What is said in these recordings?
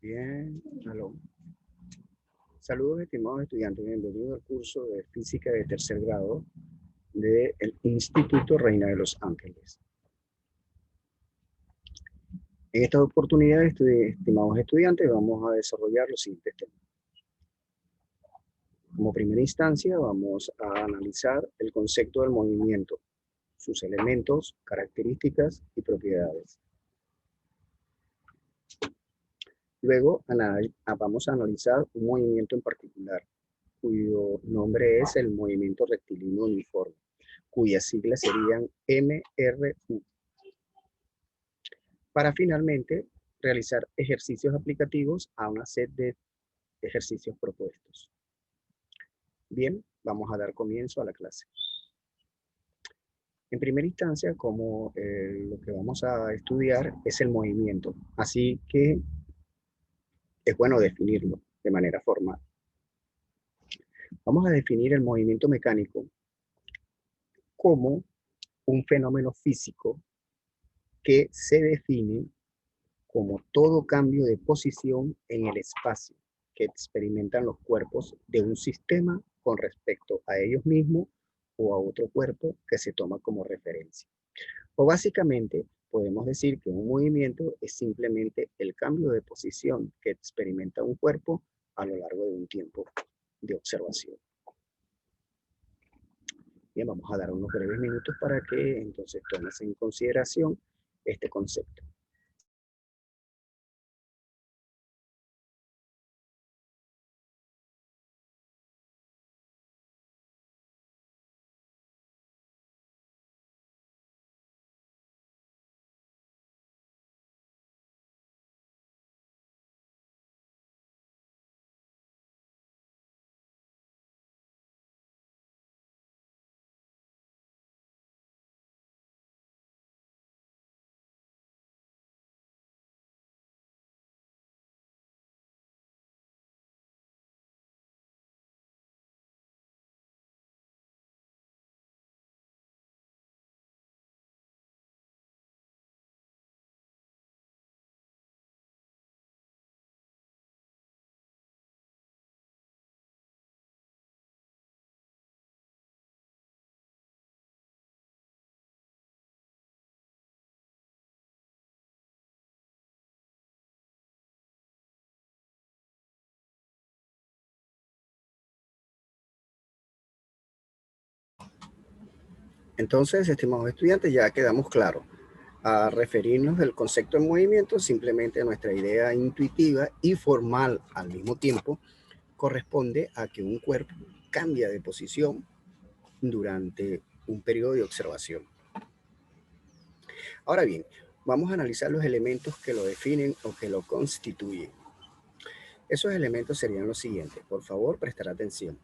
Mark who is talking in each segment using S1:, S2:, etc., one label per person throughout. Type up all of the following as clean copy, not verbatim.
S1: Bien, aló. Saludos, estimados estudiantes. Bienvenidos al curso de Física de tercer grado del Instituto Reina de los Ángeles. En esta oportunidad, estimados estudiantes, vamos a desarrollar los siguientes temas. Como primera instancia, vamos a analizar el concepto del movimiento, sus elementos, características y propiedades. Luego, vamos a analizar un movimiento en particular, cuyo nombre es el movimiento rectilíneo uniforme, cuyas siglas serían MRU, para finalmente realizar ejercicios aplicativos a una set de ejercicios propuestos. Bien, vamos a dar comienzo a la clase. En primera instancia, como lo que vamos a estudiar es el movimiento, así que es bueno definirlo de manera formal. Vamos a definir el movimiento mecánico como un fenómeno físico que se define como todo cambio de posición en el espacio que experimentan los cuerpos de un sistema con respecto a ellos mismos o a otro cuerpo que se toma como referencia. O básicamente podemos decir que un movimiento es simplemente el cambio de posición que experimenta un cuerpo a lo largo de un tiempo de observación. Bien, vamos a dar unos breves minutos para que entonces tomes en consideración este concepto. Entonces, estimados estudiantes, ya quedamos claros. A referirnos del concepto de movimiento, simplemente nuestra idea intuitiva y formal al mismo tiempo corresponde a que un cuerpo cambia de posición durante un periodo de observación. Ahora bien, vamos a analizar los elementos que lo definen o que lo constituyen. Esos elementos serían los siguientes. Por favor, prestar atención.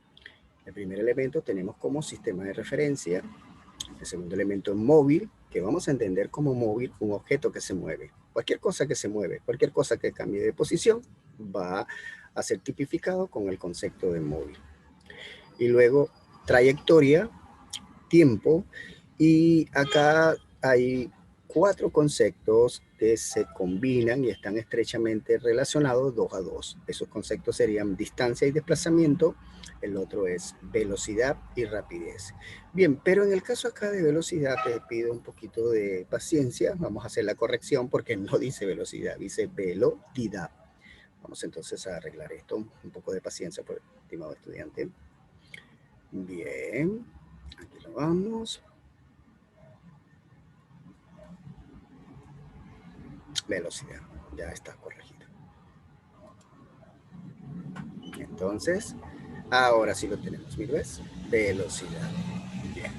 S1: El primer elemento tenemos como sistema de referencia. El segundo elemento es móvil, que vamos a entender como móvil un objeto que se mueve. Cualquier cosa que se mueve, cualquier cosa que cambie de posición, va a ser tipificado con el concepto de móvil. Y luego, trayectoria, tiempo, y acá hay 4 conceptos que se combinan y están estrechamente relacionados 2 a 2. Esos conceptos serían distancia y desplazamiento, el otro es velocidad y rapidez. Bien, pero en el caso acá de velocidad te pido un poquito de paciencia, vamos a hacer la corrección porque no dice velocidad, dice velocidad. Vamos entonces a arreglar esto, un poco de paciencia, por estimado estudiante. Bien, aquí lo vamos. Velocidad, ya está corregido. Entonces, ahora sí lo tenemos, ¿mi ves? Velocidad. Bien.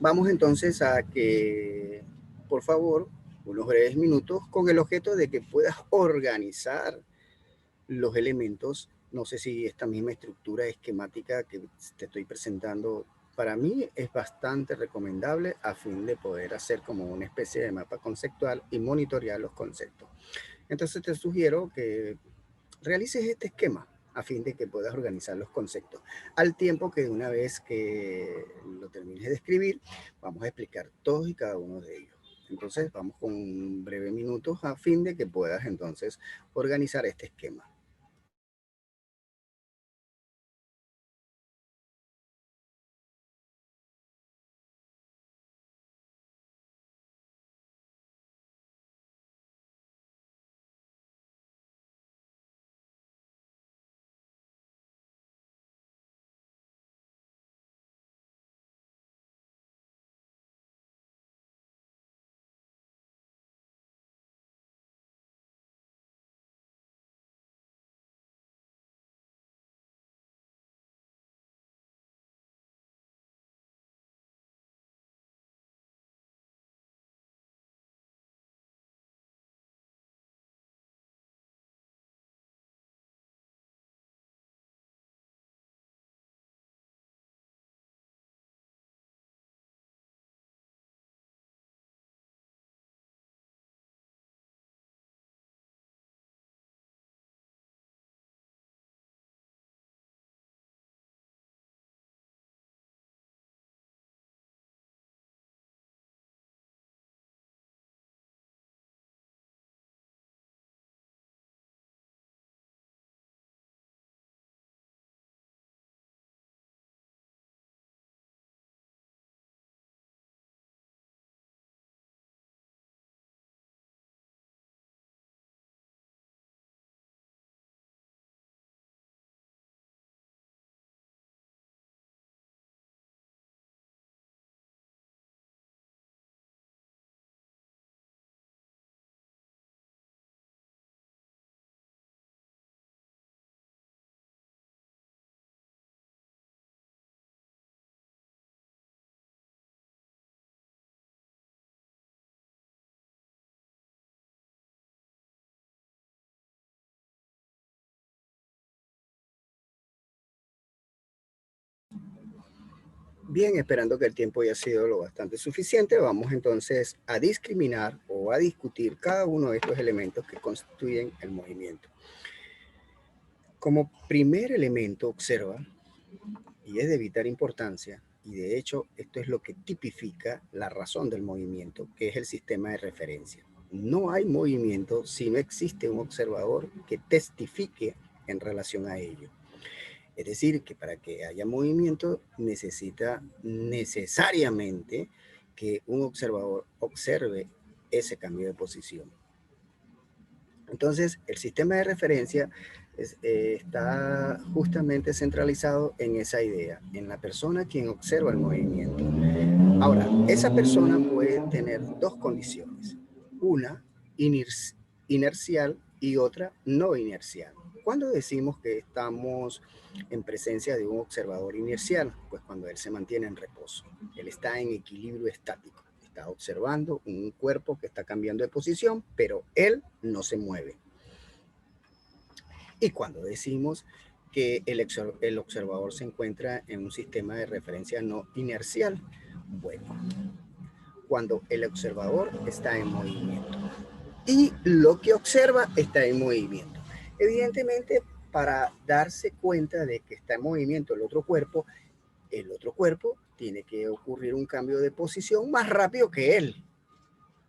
S1: Vamos entonces a que, por favor, unos breves minutos con el objeto de que puedas organizar los elementos. No sé si esta misma estructura esquemática que te estoy presentando para mí es bastante recomendable a fin de poder hacer como una especie de mapa conceptual y monitorear los conceptos. Entonces te sugiero que realices este esquema a fin de que puedas organizar los conceptos. Al tiempo que una vez que lo termines de escribir, vamos a explicar todos y cada uno de ellos. Entonces vamos con un breve minuto minutos a fin de que puedas entonces organizar este esquema. Bien, esperando que el tiempo haya sido lo bastante suficiente, vamos entonces a discriminar o a discutir cada uno de estos elementos que constituyen el movimiento. Como primer elemento, observa, y es de vital importancia, y de hecho esto es lo que tipifica la razón del movimiento, que es el sistema de referencia. No hay movimiento si no existe un observador que testifique en relación a ello. Es decir, que para que haya movimiento necesita necesariamente que un observador observe ese cambio de posición. Entonces, el sistema de referencia está justamente centralizado en esa idea, en la persona quien observa el movimiento. Ahora, esa persona puede tener dos condiciones, una inercial y otra no inercial. ¿Cuándo decimos que estamos en presencia de un observador inercial? Pues cuando él se mantiene en reposo, él está en equilibrio estático, está observando un cuerpo que está cambiando de posición, pero él no se mueve. Y cuando decimos que el observador se encuentra en un sistema de referencia no inercial, bueno, cuando el observador está en movimiento y lo que observa está en movimiento. Evidentemente, para darse cuenta de que está en movimiento el otro cuerpo tiene que ocurrir un cambio de posición más rápido que él,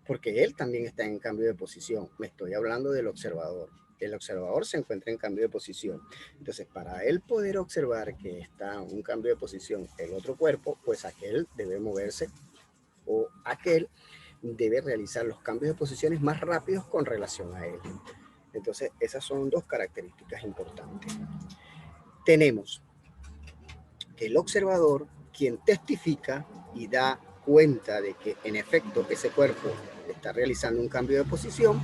S1: porque él también está en cambio de posición. Me estoy hablando del observador. El observador se encuentra en cambio de posición. Entonces, para él poder observar que está en un cambio de posición el otro cuerpo, pues aquel debe moverse o aquel debe realizar los cambios de posiciones más rápidos con relación a él. Entonces, esas son dos características importantes. Tenemos que el observador, quien testifica y da cuenta de que en efecto ese cuerpo está realizando un cambio de posición,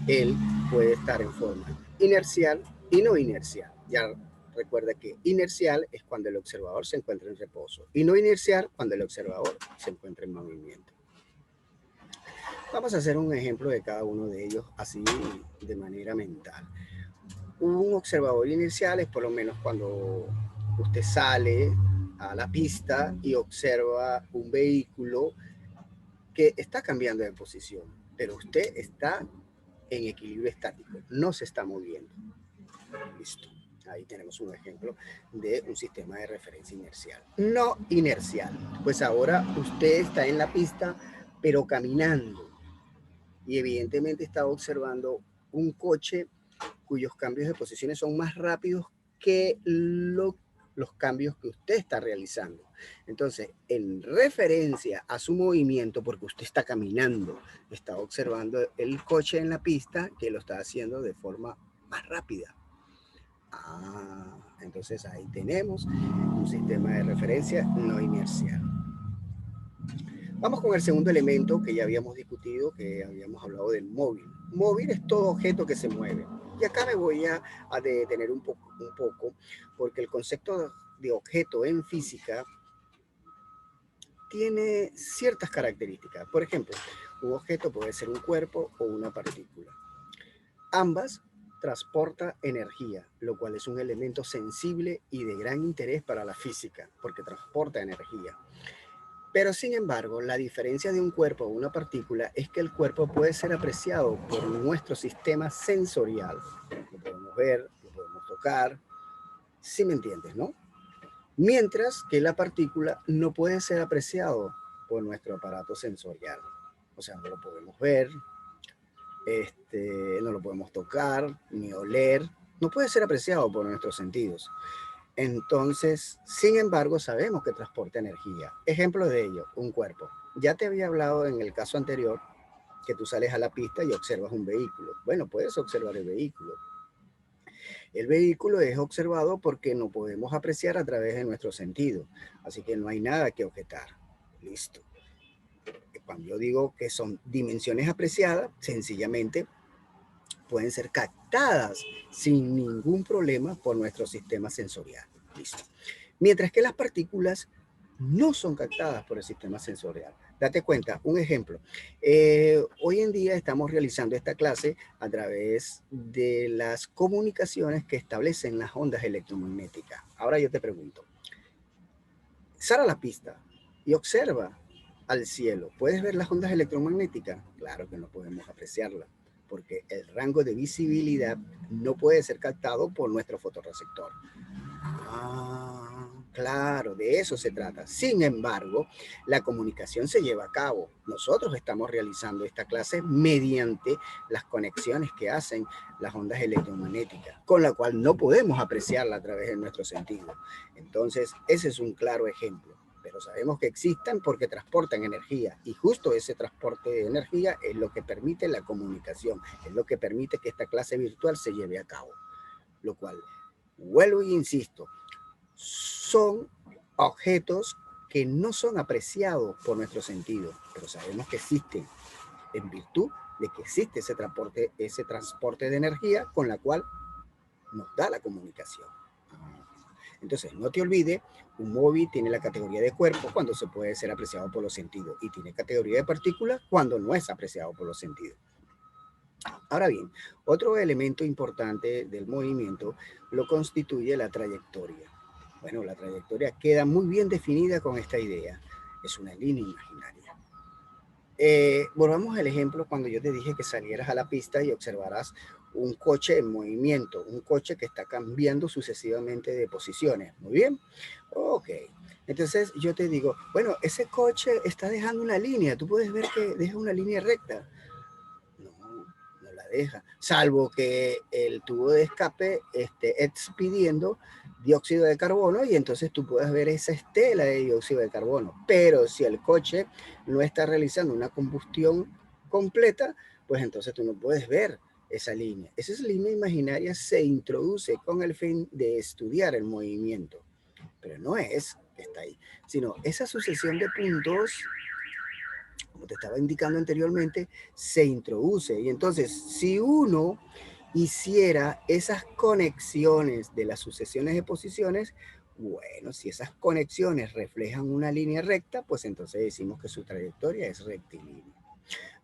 S1: él puede estar en forma inercial y no inercial. Ya recuerda que inercial es cuando el observador se encuentra en reposo y no inercial cuando el observador se encuentra en movimiento. Vamos a hacer un ejemplo de cada uno de ellos así de manera mental. Un observador inercial es por lo menos cuando usted sale a la pista y observa un vehículo que está cambiando de posición, pero usted está en equilibrio estático, no se está moviendo. Listo. Ahí tenemos un ejemplo de un sistema de referencia inercial. No inercial. Pues ahora usted está en la pista, pero caminando. y evidentemente está observando un coche cuyos cambios de posiciones son más rápidos que los cambios que usted está realizando. Entonces, en referencia a su movimiento, porque usted está caminando, está observando el coche en la pista que lo está haciendo de forma más rápida. Entonces ahí tenemos un sistema de referencia no inercial. Vamos con el segundo elemento que ya habíamos discutido, que habíamos hablado del móvil. Móvil es todo objeto que se mueve. Y acá me voy a detener un poco, porque el concepto de objeto en física tiene ciertas características. Por ejemplo, un objeto puede ser un cuerpo o una partícula. Ambas transporta energía, lo cual es un elemento sensible y de gran interés para la física, porque transporta energía. Pero sin embargo, la diferencia de un cuerpo o una partícula es que el cuerpo puede ser apreciado por nuestro sistema sensorial. Lo podemos ver, lo podemos tocar, si me entiendes, ¿no? Mientras que la partícula no puede ser apreciado por nuestro aparato sensorial. O sea, no lo podemos ver, no lo podemos tocar, ni oler, no puede ser apreciado por nuestros sentidos. Entonces, sin embargo, sabemos que transporta energía. Ejemplo de ello, un cuerpo. Ya te había hablado en el caso anterior que tú sales a la pista y observas un vehículo. Bueno, puedes observar el vehículo. El vehículo es observado porque no podemos apreciar a través de nuestro sentido. Así que no hay nada que objetar. Listo. Cuando yo digo que son dimensiones apreciadas, sencillamente pueden ser captadas sin ningún problema por nuestro sistema sensorial. Listo. Mientras que las partículas no son captadas por el sistema sensorial. Date cuenta, un ejemplo. Hoy en día estamos realizando esta clase a través de las comunicaciones que establecen las ondas electromagnéticas. Ahora yo te pregunto, sal a la pista y observa al cielo. ¿Puedes ver las ondas electromagnéticas? Claro que no podemos apreciarlas, porque el rango de visibilidad no puede ser captado por nuestro fotorreceptor. Claro, de eso se trata. Sin embargo, la comunicación se lleva a cabo. Nosotros estamos realizando esta clase mediante las conexiones que hacen las ondas electromagnéticas, con la cual no podemos apreciarla a través de nuestro sentido. Entonces, ese es un claro ejemplo. Pero sabemos que existen porque transportan energía, y justo ese transporte de energía es lo que permite la comunicación, es lo que permite que esta clase virtual se lleve a cabo. Lo cual, vuelvo e insisto, son objetos que no son apreciados por nuestro sentido, pero sabemos que existen en virtud de que existe ese transporte de energía con la cual nos da la comunicación. Entonces, no te olvides, un móvil tiene la categoría de cuerpo cuando se puede ser apreciado por los sentidos y tiene categoría de partícula cuando no es apreciado por los sentidos. Ahora bien, otro elemento importante del movimiento lo constituye la trayectoria. Bueno, la trayectoria queda muy bien definida con esta idea. Es una línea imaginaria. Volvamos al ejemplo cuando yo te dije que salieras a la pista y observaras un coche en movimiento, un coche que está cambiando sucesivamente de posiciones. Muy bien. Ok. Entonces yo te digo, bueno, ese coche está dejando una línea. Tú puedes ver que deja una línea recta. No la deja, salvo que el tubo de escape esté expidiendo dióxido de carbono y entonces tú puedes ver esa estela de dióxido de carbono. Pero si el coche no está realizando una combustión completa, pues entonces tú no puedes ver esa línea. Esa línea imaginaria se introduce con el fin de estudiar el movimiento, pero no es que está ahí, sino esa sucesión de puntos, como te estaba indicando anteriormente, se introduce. Y entonces, si uno hiciera esas conexiones de las sucesiones de posiciones, bueno, si esas conexiones reflejan una línea recta, pues entonces decimos que su trayectoria es rectilínea.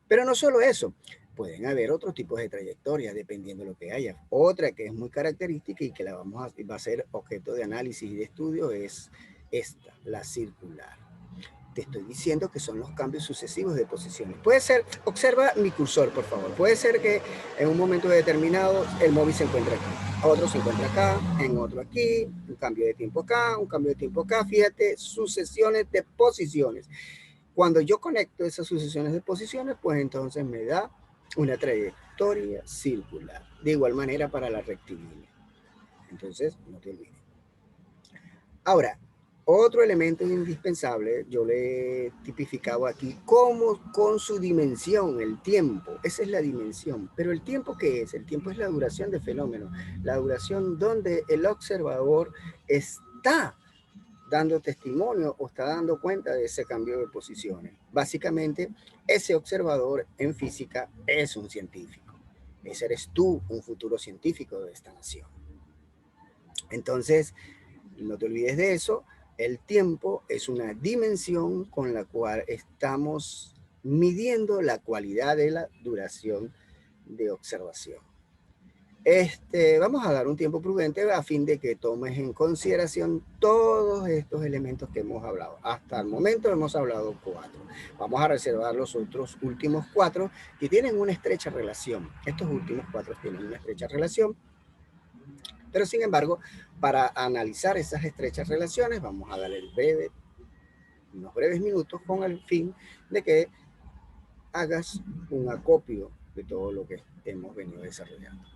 S1: Pero no solo eso, pueden haber otros tipos de trayectorias dependiendo de lo que haya. Otra que es muy característica y que va a ser objeto de análisis y de estudio es esta, la circular. Te estoy diciendo que son los cambios sucesivos de posiciones. Puede ser, observa mi cursor, por favor. Puede ser que en un momento determinado el móvil se encuentre aquí, otro se encuentra acá, en otro aquí, un cambio de tiempo acá, un cambio de tiempo acá. Fíjate, sucesiones de posiciones. Cuando yo conecto esas sucesiones de posiciones, pues entonces me da una trayectoria circular. De igual manera para la rectilínea. Entonces, no te olvides. Ahora, otro elemento indispensable, yo le he tipificado aquí como con su dimensión, el tiempo. Esa es la dimensión. Pero el tiempo, ¿qué es? El tiempo es la duración del fenómeno. La duración donde el observador está dando testimonio o está dando cuenta de ese cambio de posiciones. Básicamente, ese observador en física es un científico. Ese eres tú, un futuro científico de esta nación. Entonces, no te olvides de eso. El tiempo es una dimensión con la cual estamos midiendo la cualidad de la duración de observación. Vamos a dar un tiempo prudente a fin de que tomes en consideración todos estos elementos que hemos hablado. Hasta el momento hemos hablado 4. Vamos a reservar los otros últimos 4 que tienen una estrecha relación. Estos últimos 4 tienen una estrecha relación, pero sin embargo, para analizar esas estrechas relaciones, vamos a darle unos breves minutos con el fin de que hagas un acopio de todo lo que hemos venido desarrollando.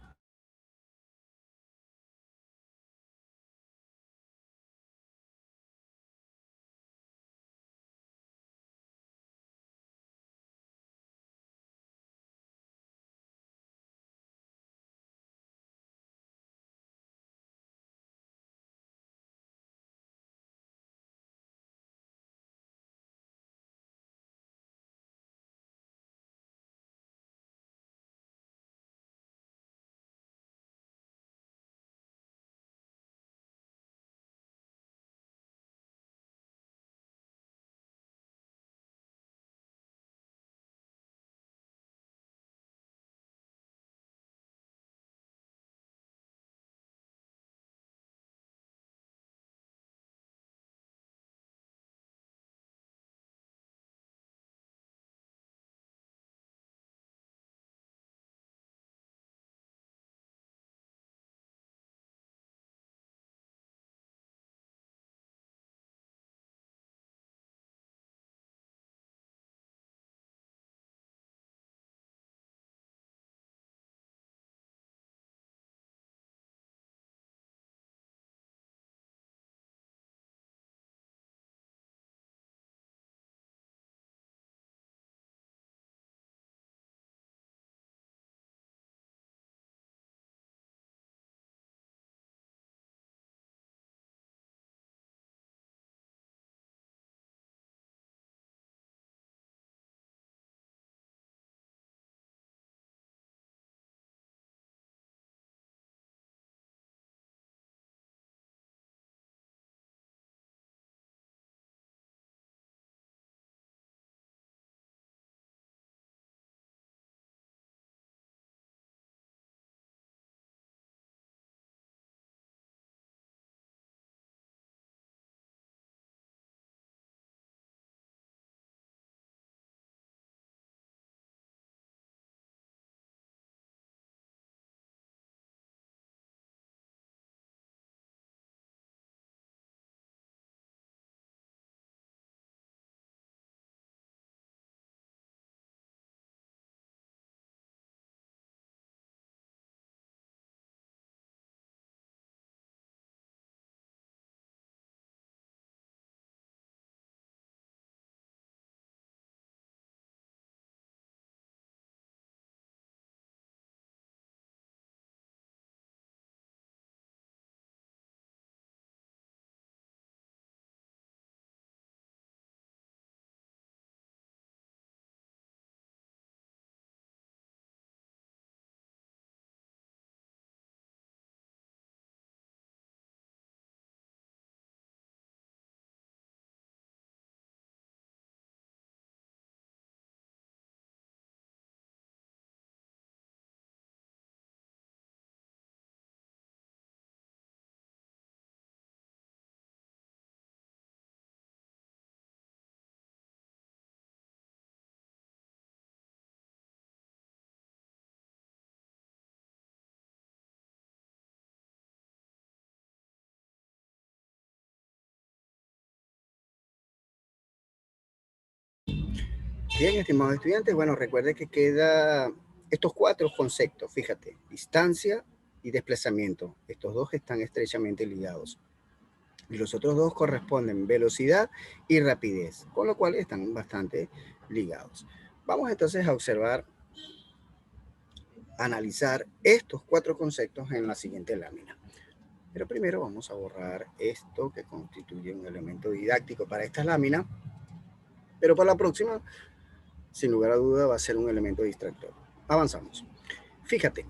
S1: Bien, estimados estudiantes, bueno, recuerde que queda estos cuatro conceptos, fíjate, distancia y desplazamiento, estos dos están estrechamente ligados. Y los otros dos corresponden velocidad y rapidez, con lo cual están bastante ligados. Vamos entonces a observar, analizar estos cuatro conceptos en la siguiente lámina. Pero primero vamos a borrar esto que constituye un elemento didáctico para esta lámina, pero para la próxima, sin lugar a duda, va a ser un elemento distractor. Avanzamos. Fíjate,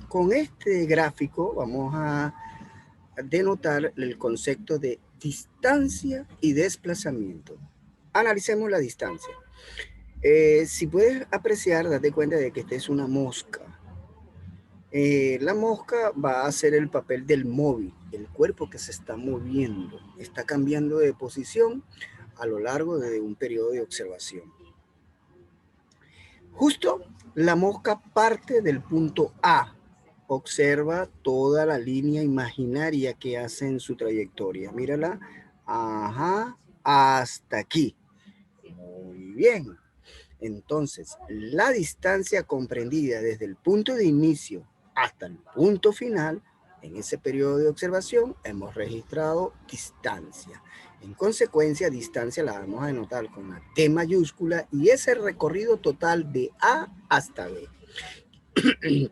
S1: con este gráfico vamos a denotar el concepto de distancia y desplazamiento. Analicemos la distancia. Si puedes apreciar, date cuenta de que esta es una mosca. La mosca va a hacer el papel del móvil, el cuerpo que se está moviendo, está cambiando de posición a lo largo de un periodo de observación. Justo la mosca parte del punto A, observa toda la línea imaginaria que hace en su trayectoria. Mírala, ajá, hasta aquí. Muy bien. Entonces, la distancia comprendida desde el punto de inicio hasta el punto final, en ese periodo de observación, hemos registrado distancia. En consecuencia, distancia la vamos a denotar con la T mayúscula y es el recorrido total de A hasta B.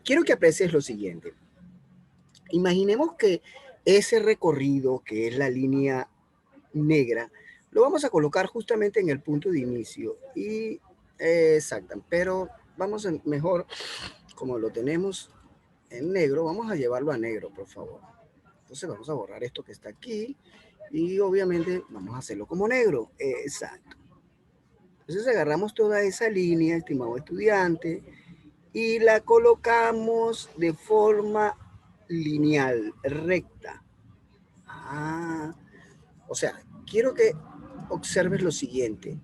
S1: Quiero que aprecies lo siguiente. Imaginemos que ese recorrido, que es la línea negra, lo vamos a colocar justamente en el punto de inicio y exacto, pero vamos a mejor, como lo tenemos en negro, vamos a llevarlo a negro, por favor. Entonces vamos a borrar esto que está aquí y obviamente vamos a hacerlo como negro. Exacto. Entonces agarramos toda esa línea, estimado estudiante, y la colocamos de forma lineal, recta. O sea, quiero que observes lo siguiente.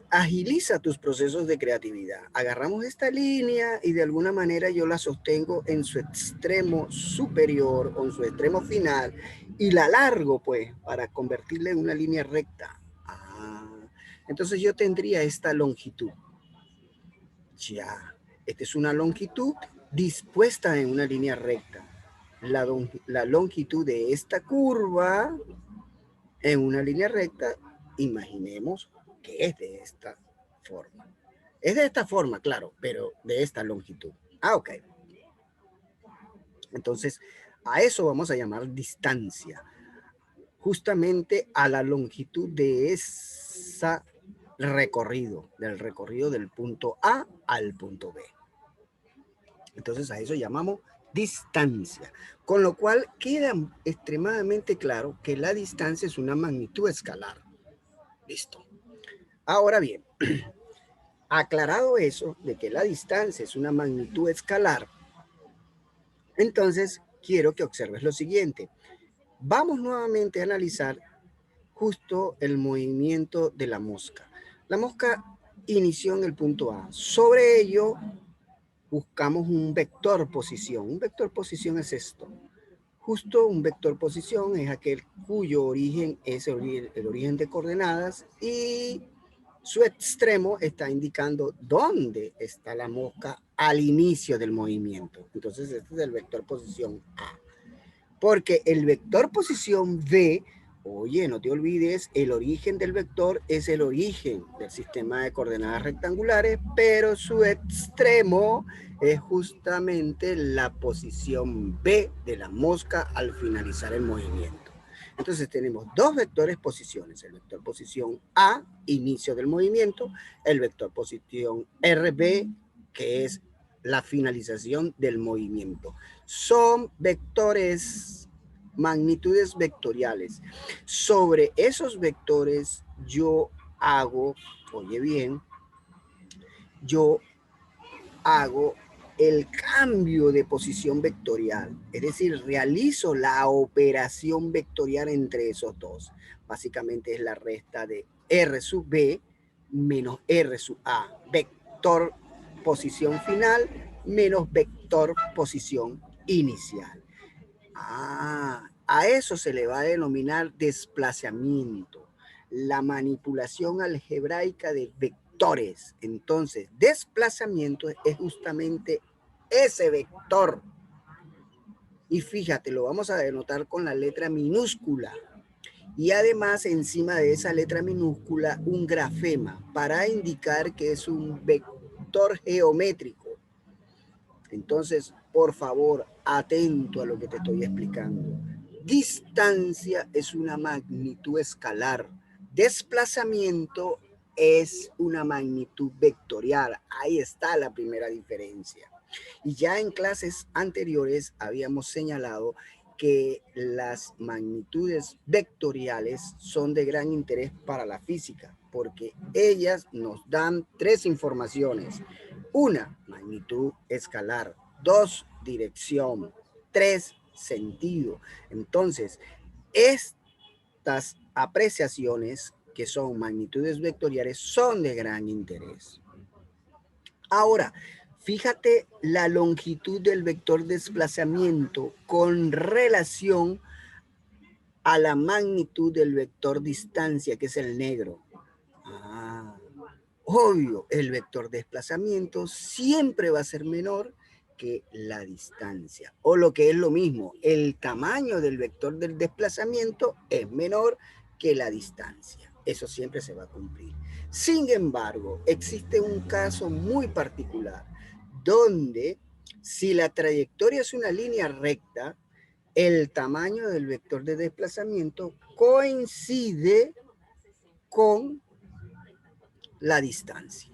S1: Agiliza tus procesos de creatividad. Agarramos esta línea y de alguna manera yo la sostengo en su extremo superior o en su extremo final y la alargo pues para convertirla en una línea recta. Entonces yo tendría esta longitud. Ya, esta es una longitud dispuesta en una línea recta. La longitud de esta curva en una línea recta, imaginemos que es de esta forma. Es de esta forma, claro, pero de esta longitud. Ok. Entonces, a eso vamos a llamar distancia. Justamente a la longitud de ese recorrido, del punto A al punto B. Entonces, a eso llamamos distancia. Con lo cual queda extremadamente claro que la distancia es una magnitud escalar. Listo. Ahora bien, aclarado eso de que la distancia es una magnitud escalar, entonces quiero que observes lo siguiente. Vamos nuevamente a analizar justo el movimiento de la mosca. La mosca inició en el punto A. Sobre ello buscamos un vector posición. Un vector posición es esto. Justo un vector posición es aquel cuyo origen es el origen de coordenadas y su extremo está indicando dónde está la mosca al inicio del movimiento. Entonces este es el vector posición A. Porque el vector posición B, oye, no te olvides, el origen del vector es el origen del sistema de coordenadas rectangulares, pero su extremo es justamente la posición B de la mosca al finalizar el movimiento. Entonces tenemos dos vectores posiciones, el vector posición A, inicio del movimiento, el vector posición RB, que es la finalización del movimiento. Son vectores, magnitudes vectoriales. Sobre esos vectores yo hago, oye bien, yo hago el cambio de posición vectorial, es decir, realizo la operación vectorial entre esos dos. Básicamente es la resta de R sub B menos R sub A, vector posición final menos vector posición inicial. A eso se le va a denominar desplazamiento, la manipulación algebraica de vectores. Entonces, desplazamiento es justamente ese vector. Y fíjate, lo vamos a denotar con la letra minúscula. Y además, encima de esa letra minúscula, un grafema para indicar que es un vector geométrico. Entonces, por favor, atento a lo que te estoy explicando. Distancia es una magnitud escalar. Desplazamiento es una magnitud vectorial. Ahí está la primera diferencia. Y ya en clases anteriores habíamos señalado que las magnitudes vectoriales son de gran interés para la física, porque ellas nos dan tres informaciones. Una, magnitud escalar. Dos, dirección. Tres, sentido. Entonces, estas apreciaciones, que son magnitudes vectoriales, son de gran interés. Ahora, fíjate la longitud del vector desplazamiento con relación a la magnitud del vector distancia, que es el negro. Obvio, el vector desplazamiento siempre va a ser menor que la distancia. O lo que es lo mismo, el tamaño del vector del desplazamiento es menor que la distancia. Eso siempre se va a cumplir. Sin embargo, existe un caso muy particular donde si la trayectoria es una línea recta, el tamaño del vector de desplazamiento coincide con la distancia.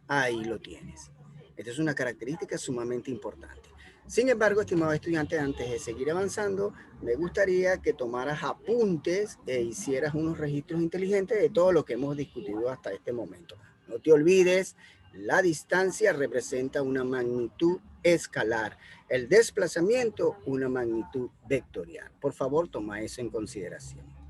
S1: Ahí lo tienes. Esta es una característica sumamente importante. Sin embargo, estimado estudiante, antes de seguir avanzando, me gustaría que tomaras apuntes e hicieras unos registros inteligentes de todo lo que hemos discutido hasta este momento. No te olvides, la distancia representa una magnitud escalar, el desplazamiento una magnitud vectorial. Por favor, toma eso en consideración.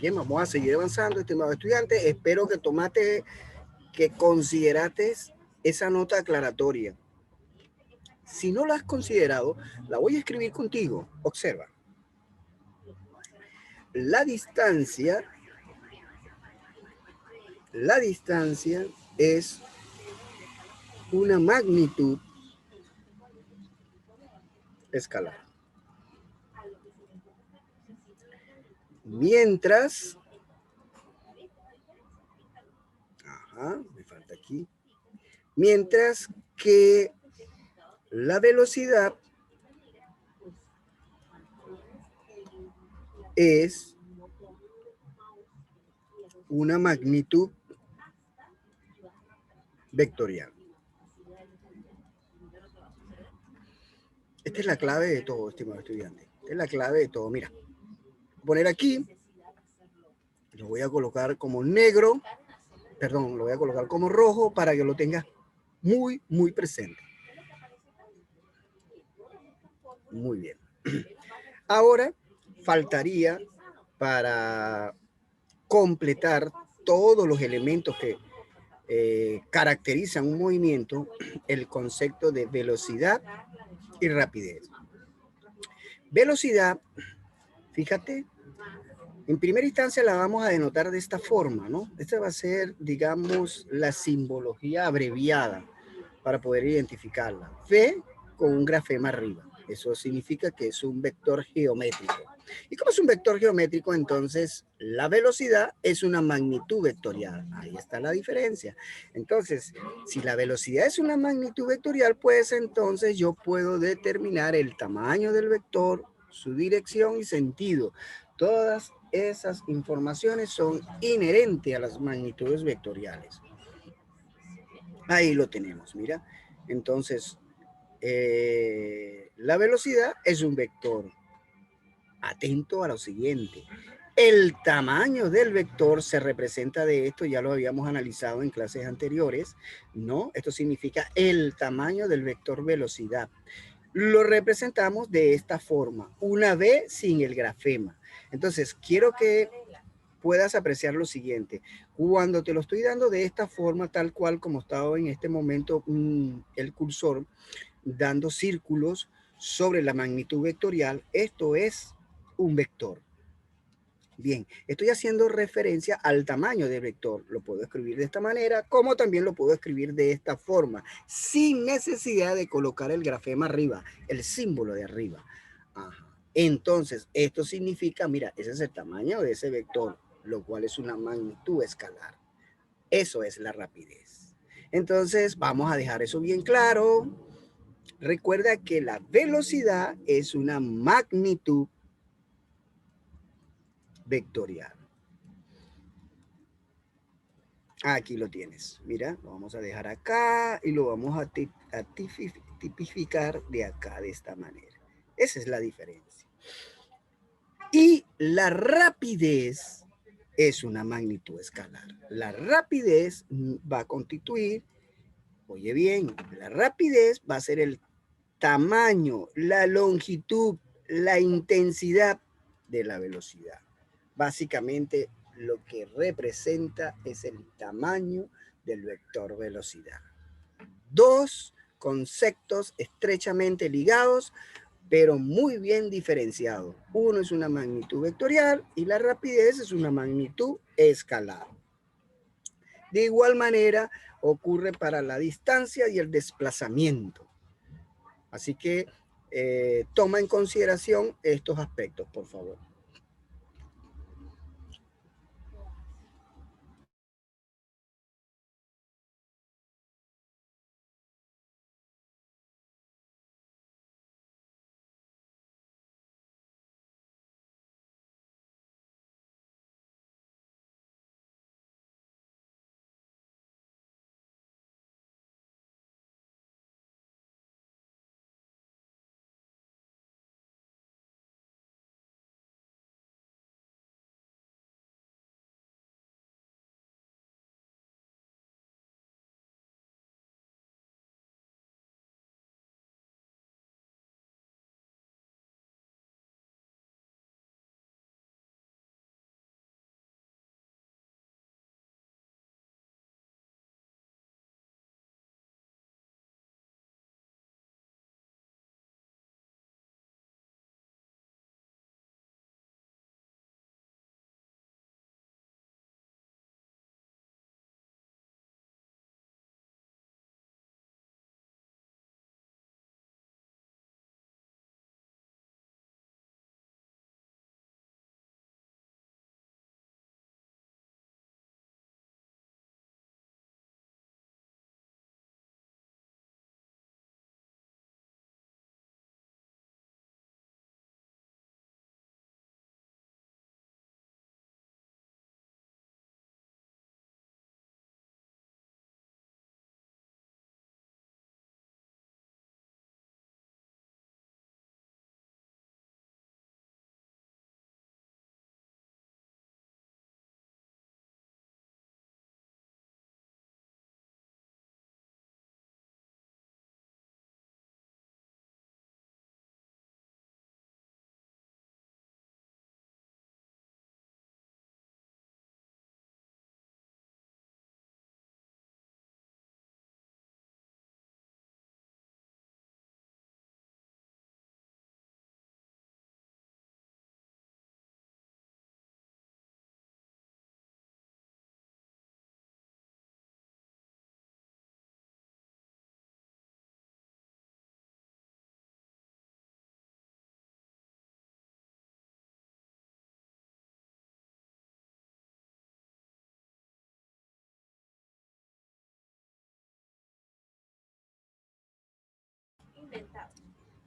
S1: Bien, vamos a seguir avanzando, estimado estudiante. Espero que consideraste esa nota aclaratoria. Si no la has considerado, la voy a escribir contigo. Observa. La distancia es una magnitud escalar. Mientras, me falta aquí. Mientras que la velocidad es una magnitud vectorial. Esta es la clave de todo, estimado estudiante. Esta es la clave de todo. Mira, poner aquí, lo voy a colocar como negro, perdón, lo voy a colocar como rojo para que lo tengas muy, muy presente. Muy bien. Ahora faltaría para completar todos los elementos que caracterizan un movimiento, el concepto de velocidad y rapidez. Velocidad, fíjate, en primera instancia la vamos a denotar de esta forma, ¿no? Esta va a ser, digamos, la simbología abreviada para poder identificarla. V con un grafema arriba. Eso significa que es un vector geométrico. Y como es un vector geométrico, entonces la velocidad es una magnitud vectorial. Ahí está la diferencia. Entonces, si la velocidad es una magnitud vectorial, pues entonces yo puedo determinar el tamaño del vector, su dirección y sentido. Todas esas informaciones son inherentes a las magnitudes vectoriales. Ahí lo tenemos, mira. Entonces, la velocidad es un vector. Atento a lo siguiente. El tamaño del vector se representa de esto, ya lo habíamos analizado en clases anteriores, ¿no? Esto significa el tamaño del vector velocidad. Lo representamos de esta forma, una V sin el grafema. Entonces, quiero que puedas apreciar lo siguiente. Cuando te lo estoy dando de esta forma, tal cual como estaba en este momento el cursor, dando círculos sobre la magnitud vectorial, esto es un vector. Bien, estoy haciendo referencia al tamaño del vector. Lo puedo escribir de esta manera, como también lo puedo escribir de esta forma, sin necesidad de colocar el grafema arriba, el símbolo de arriba. Ajá. Entonces, esto significa, mira, ese es el tamaño de ese vector, lo cual es una magnitud escalar. Eso es la rapidez. Entonces, vamos a dejar eso bien claro. Recuerda que la velocidad es una magnitud vectorial. Aquí lo tienes. Mira, lo vamos a dejar acá y lo vamos a tipificar de acá, de esta manera. Esa es la diferencia. Y la rapidez es una magnitud escalar. La rapidez va a constituir, oye bien, la rapidez va a ser el tamaño, la longitud, la intensidad de la velocidad. Básicamente lo que representa es el tamaño del vector velocidad. Dos conceptos estrechamente ligados, pero muy bien diferenciados. Uno es una magnitud vectorial y la rapidez es una magnitud escalar. De igual manera ocurre para la distancia y el desplazamiento. Así que toma en consideración estos aspectos, por favor.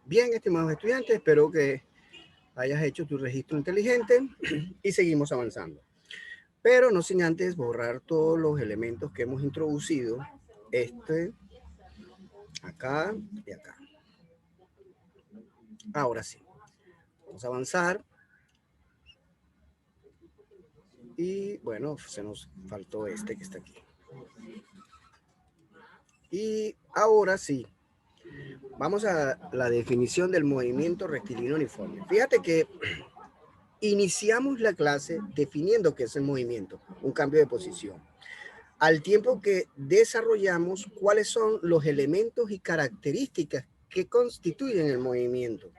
S1: Bien, estimados estudiantes, espero que hayas hecho tu registro inteligente y seguimos avanzando. Pero no sin antes borrar todos los elementos que hemos introducido, acá y acá. Ahora sí, vamos a avanzar. Y bueno, se nos faltó este que está aquí. Y ahora sí, vamos a la definición del movimiento rectilíneo uniforme. Fíjate que iniciamos la clase definiendo qué es el movimiento, un cambio de posición, al tiempo que desarrollamos cuáles son los elementos y características que constituyen el movimiento.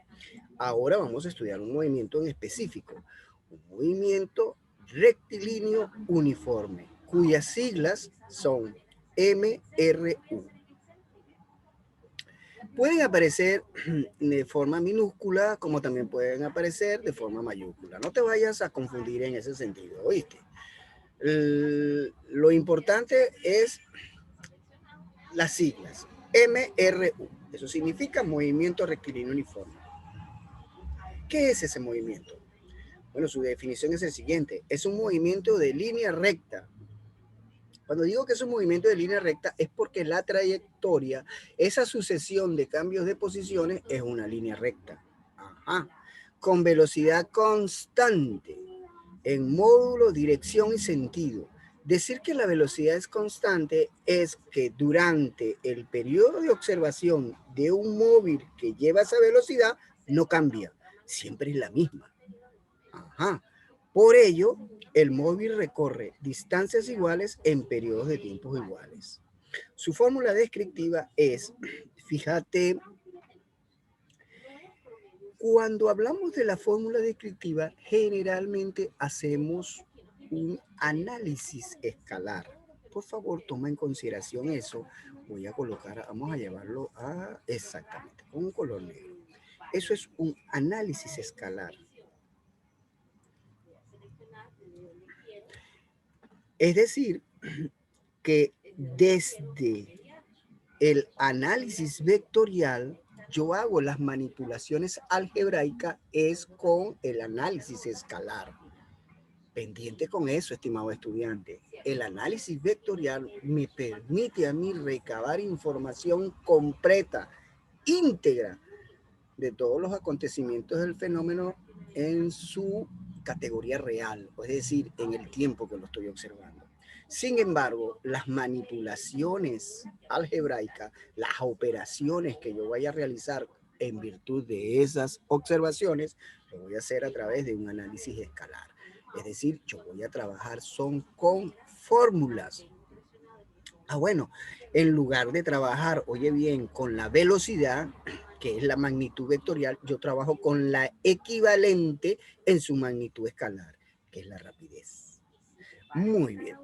S1: Ahora vamos a estudiar un movimiento en específico, un movimiento rectilíneo uniforme, cuyas siglas son MRU. Pueden aparecer de forma minúscula, como también pueden aparecer de forma mayúscula. No te vayas a confundir en ese sentido, ¿oíste? Lo importante es las siglas, MRU. Eso significa movimiento rectilíneo uniforme. ¿Qué es ese movimiento? Bueno, su definición es el siguiente. Es un movimiento de línea recta. Cuando digo que es un movimiento de línea recta es porque la trayectoria, esa sucesión de cambios de posiciones es una línea recta. Ajá. Con velocidad constante en módulo, dirección y sentido. Decir que la velocidad es constante es que durante el periodo de observación de un móvil que lleva esa velocidad no cambia, siempre es la misma. Ajá. Por ello, el móvil recorre distancias iguales en periodos de tiempos iguales. Su fórmula descriptiva es, fíjate, cuando hablamos de la fórmula descriptiva, generalmente hacemos un análisis escalar. Por favor, toma en consideración eso. Voy a colocar, vamos a llevarlo a exactamente con un color negro. Eso es un análisis escalar. Es decir, que desde el análisis vectorial yo hago las manipulaciones algebraicas es con el análisis escalar. Pendiente con eso, estimado estudiante. El análisis vectorial me permite a mí recabar información completa, íntegra, de todos los acontecimientos del fenómeno en su categoría real, es decir, en el tiempo que lo estoy observando. Sin embargo, las manipulaciones algebraicas, las operaciones que yo vaya a realizar en virtud de esas observaciones, lo voy a hacer a través de un análisis escalar. Es decir, yo voy a trabajar son con fórmulas. Bueno, en lugar de trabajar, oye bien, con la velocidad, que es la magnitud vectorial, yo trabajo con la equivalente en su magnitud escalar, que es la rapidez. Muy bien.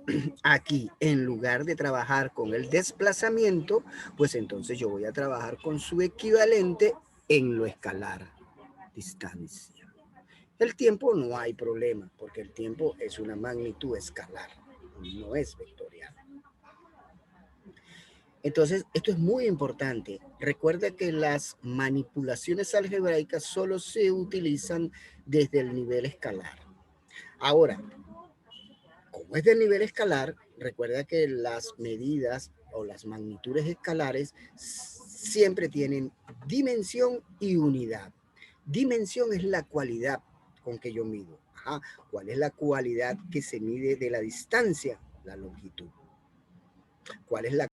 S1: Aquí, en lugar de trabajar con el desplazamiento, pues entonces yo voy a trabajar con su equivalente en lo escalar, distancia. El tiempo no hay problema, porque el tiempo es una magnitud escalar, no es vectorial. Entonces, esto es muy importante. Recuerda que las manipulaciones algebraicas solo se utilizan desde el nivel escalar. Ahora, como es del nivel escalar, recuerda que las medidas o las magnitudes escalares siempre tienen dimensión y unidad. Dimensión es la cualidad con que yo mido. Ajá. ¿Cuál es la cualidad que se mide de la distancia? La longitud. ¿Cuál es la